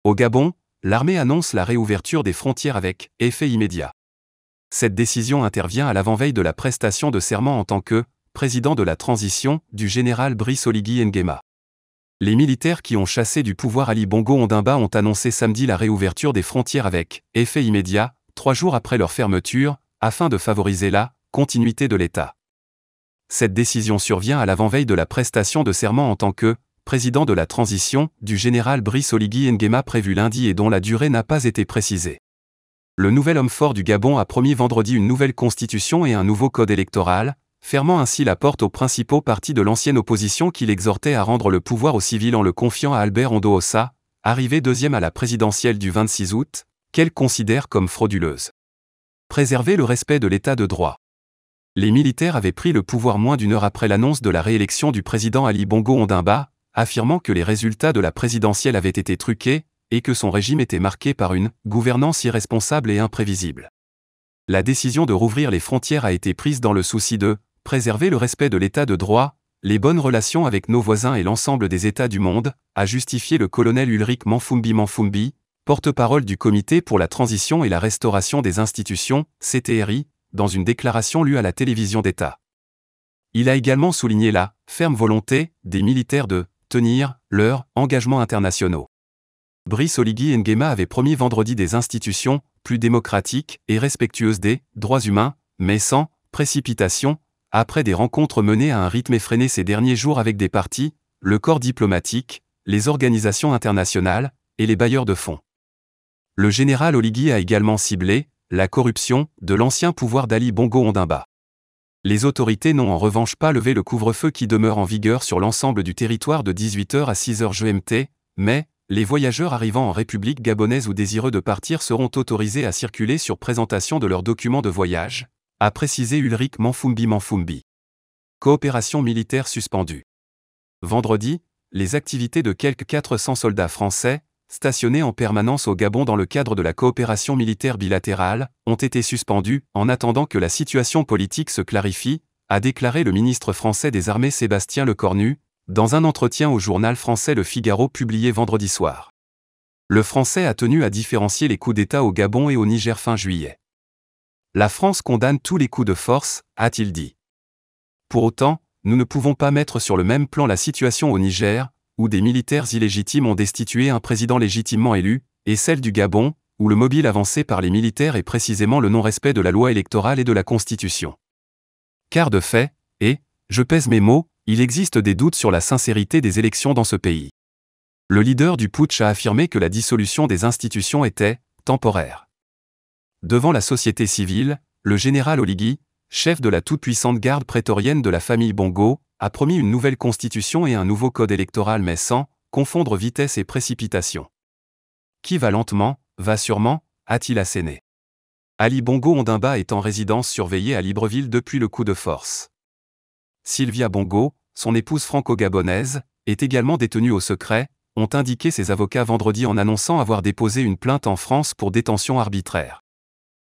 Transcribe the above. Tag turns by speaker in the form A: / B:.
A: Au Gabon, l'armée annonce la réouverture des frontières avec effet immédiat. Cette décision intervient à l'avant-veille de la prestation de serment en tant que président de la transition du général Brice Oligui Nguema. Les militaires qui ont chassé du pouvoir Ali Bongo Ondimba ont annoncé samedi la réouverture des frontières avec effet immédiat, 3 jours après leur fermeture, afin de favoriser la continuité de l'État. Cette décision survient à l'avant-veille de la prestation de serment en tant que président de la transition du général Brice Oligui Nguema prévu lundi et dont la durée n'a pas été précisée. Le nouvel homme fort du Gabon a promis vendredi une nouvelle constitution et un nouveau code électoral, fermant ainsi la porte aux principaux partis de l'ancienne opposition qui l'exhortaient à rendre le pouvoir aux civils en le confiant à Albert Ondoosa, arrivé deuxième à la présidentielle du 26 août, qu'elle considère comme frauduleuse. Préserver le respect de l'état de droit. Les militaires avaient pris le pouvoir moins d'une heure après l'annonce de la réélection du président Ali Bongo Ondimba, affirmant que les résultats de la présidentielle avaient été truqués, et que son régime était marqué par une gouvernance irresponsable et imprévisible. La décision de rouvrir les frontières a été prise dans le souci de préserver le respect de l'état de droit, les bonnes relations avec nos voisins et l'ensemble des États du monde, a justifié le colonel Ulrich Manfumbi, porte-parole du Comité pour la transition et la restauration des institutions, CTRI, dans une déclaration lue à la télévision d'État. Il a également souligné la ferme volonté des militaires de tenir leurs engagements internationaux. Brice Oligui Nguema avait promis vendredi des institutions plus démocratiques et respectueuses des droits humains, mais sans précipitation, après des rencontres menées à un rythme effréné ces derniers jours avec des partis, le corps diplomatique, les organisations internationales et les bailleurs de fonds. Le général Oligui a également ciblé la corruption de l'ancien pouvoir d'Ali Bongo Ondimba. Les autorités n'ont en revanche pas levé le couvre-feu qui demeure en vigueur sur l'ensemble du territoire de 18h à 6h GMT, mais les voyageurs arrivant en République gabonaise ou désireux de partir seront autorisés à circuler sur présentation de leurs documents de voyage, a précisé Ulrich Manfumbi. Coopération militaire suspendue. Vendredi, les activités de quelques 400 soldats français, stationnés en permanence au Gabon dans le cadre de la coopération militaire bilatérale, ont été suspendues en attendant que la situation politique se clarifie, a déclaré le ministre français des Armées Sébastien Lecornu, dans un entretien au journal français Le Figaro publié vendredi soir. Le Français a tenu à différencier les coups d'État au Gabon et au Niger fin juillet. La France condamne tous les coups de force, a-t-il dit. Pour autant, nous ne pouvons pas mettre sur le même plan la situation au Niger, où des militaires illégitimes ont destitué un président légitimement élu, et celle du Gabon, où le mobile avancé par les militaires est précisément le non-respect de la loi électorale et de la Constitution. Car de fait, et, je pèse mes mots, il existe des doutes sur la sincérité des élections dans ce pays. Le leader du putsch a affirmé que la dissolution des institutions était temporaire. Devant la société civile, le général Oligui, chef de la toute-puissante garde prétorienne de la famille Bongo, a promis une nouvelle constitution et un nouveau code électoral mais sans confondre vitesse et précipitation. Qui va lentement, va sûrement, a-t-il asséné. Ali Bongo Ondimba est en résidence surveillée à Libreville depuis le coup de force. Sylvia Bongo, son épouse franco-gabonaise, est également détenue au secret, ont indiqué ses avocats vendredi en annonçant avoir déposé une plainte en France pour détention arbitraire.